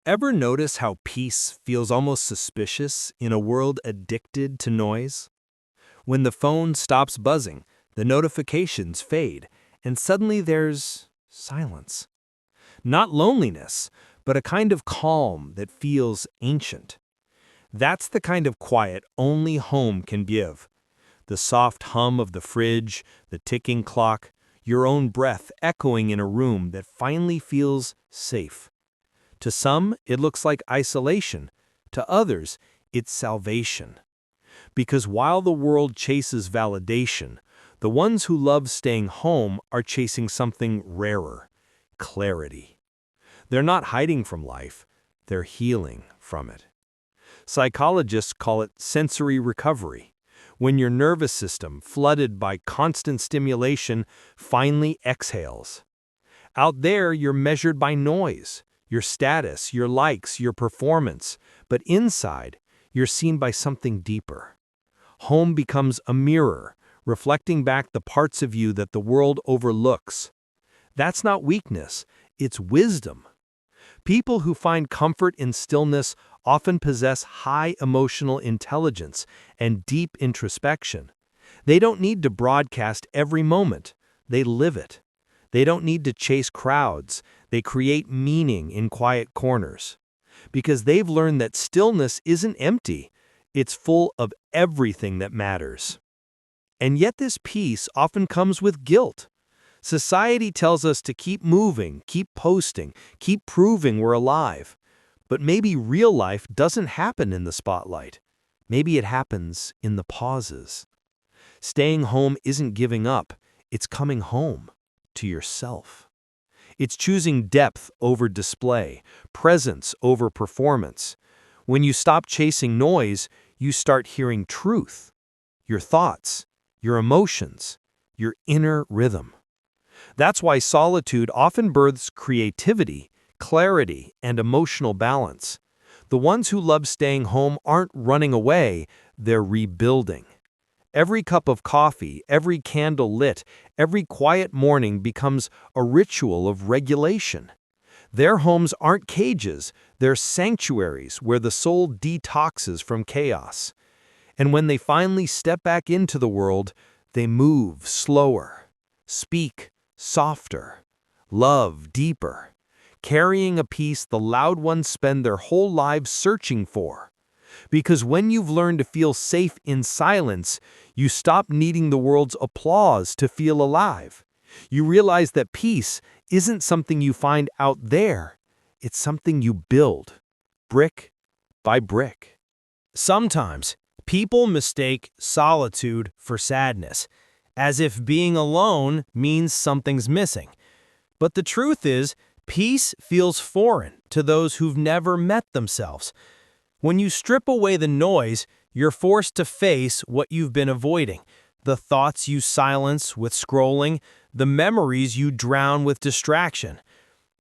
Ever notice how peace feels almost suspicious in a world addicted to noise? When the phone stops buzzing, the notifications fade, and suddenly there's silence. Not loneliness, but a kind of calm that feels ancient. That's the kind of quiet only home can give. The soft hum of the fridge, the ticking clock, your own breath echoing in a room that finally feels safe. To some, it looks like isolation. To others, it's salvation. Because while the world chases validation, the ones who love staying home are chasing something rarer: clarity. They're not hiding from life, they're healing from it. Psychologists call it sensory recovery, when your nervous system, flooded by constant stimulation, finally exhales. Out there, you're measured by noise, your status, your likes, your performance, but inside, you're seen by something deeper. Home becomes a mirror, reflecting back the parts of you that the world overlooks. That's not weakness, it's wisdom. People who find comfort in stillness often possess high emotional intelligence and deep introspection. They don't need to broadcast every moment, they live it. They don't need to chase crowds, they create meaning in quiet corners. Because they've learned that stillness isn't empty, it's full of everything that matters. And yet this peace often comes with guilt. Society tells us to keep moving, keep posting, keep proving we're alive. But maybe real life doesn't happen in the spotlight. Maybe it happens in the pauses. Staying home isn't giving up, it's coming home to yourself. It's choosing depth over display, presence over performance. When you stop chasing noise, you start hearing truth, your thoughts, your emotions, your inner rhythm. That's why solitude often births creativity, clarity, and emotional balance. The ones who love staying home aren't running away, they're rebuilding. Every cup of coffee, every candle lit, every quiet morning becomes a ritual of regulation. Their homes aren't cages, they're sanctuaries where the soul detoxes from chaos. And when they finally step back into the world, they move slower, speak softer, love deeper, carrying a peace the loud ones spend their whole lives searching for. Because when you've learned to feel safe in silence, you stop needing the world's applause to feel alive. You realize that peace isn't something you find out there, it's something you build, brick by brick. Sometimes, people mistake solitude for sadness, as if being alone means something's missing. But the truth is, peace feels foreign to those who've never met themselves. When you strip away the noise, you're forced to face what you've been avoiding, the thoughts you silence with scrolling, the memories you drown with distraction.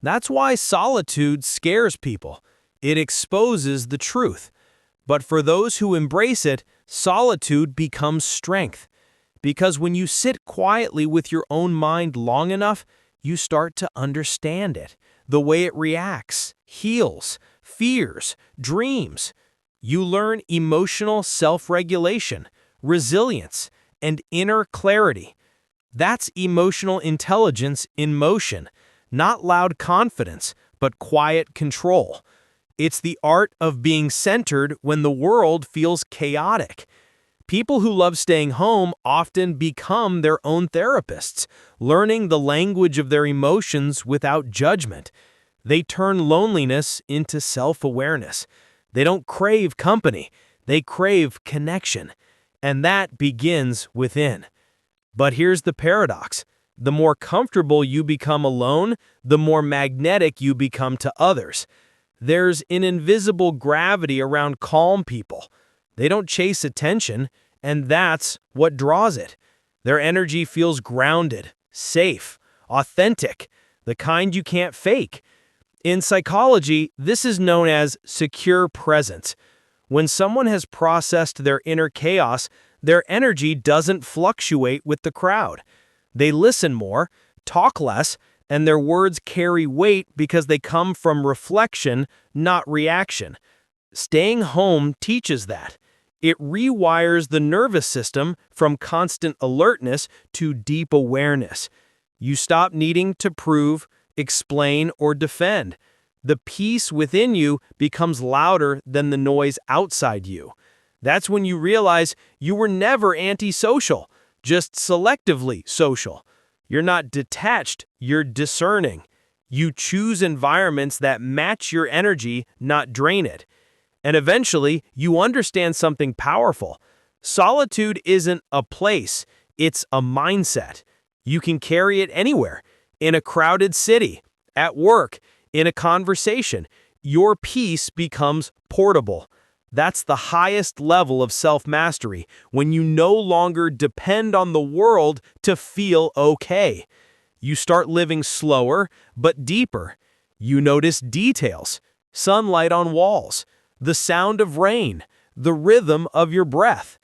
That's why solitude scares people. It exposes the truth. But for those who embrace it, solitude becomes strength. Because when you sit quietly with your own mind long enough, you start to understand it, the way it reacts, heals, fears, dreams. You learn emotional self-regulation, resilience, and inner clarity. That's emotional intelligence in motion, not loud confidence, but quiet control. It's the art of being centered when the world feels chaotic. People who love staying home often become their own therapists, learning the language of their emotions without judgment. They turn loneliness into self-awareness. They don't crave company, they crave connection. And that begins within. But here's the paradox. The more comfortable you become alone, the more magnetic you become to others. There's an invisible gravity around calm people. They don't chase attention, and that's what draws it. Their energy feels grounded, safe, authentic, the kind you can't fake. In psychology, this is known as secure presence. When someone has processed their inner chaos, their energy doesn't fluctuate with the crowd. They listen more, talk less, and their words carry weight because they come from reflection, not reaction. Staying home teaches that. It rewires the nervous system from constant alertness to deep awareness. You stop needing to prove, explain, or defend. The peace within you becomes louder than the noise outside you. That's when you realize you were never antisocial, just selectively social. You're not detached, you're discerning. You choose environments that match your energy, not drain it. And eventually, you understand something powerful. Solitude isn't a place, it's a mindset. You can carry it anywhere, in a crowded city, at work, in a conversation. Your peace becomes portable. That's the highest level of self-mastery, when you no longer depend on the world to feel okay. You start living slower, but deeper. You notice details, sunlight on walls, the sound of rain, the rhythm of your breath.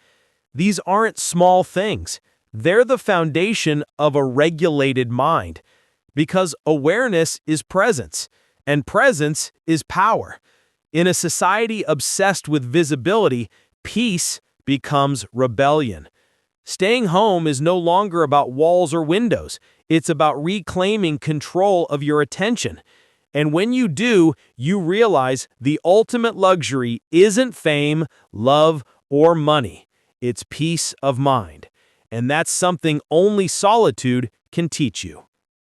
These aren't small things. They're the foundation of a regulated mind. Because awareness is presence, and presence is power. In a society obsessed with visibility, peace becomes rebellion. Staying home is no longer about walls or windows. It's about reclaiming control of your attention. And when you do, you realize the ultimate luxury isn't fame, love, or money. It's peace of mind. And that's something only solitude can teach you.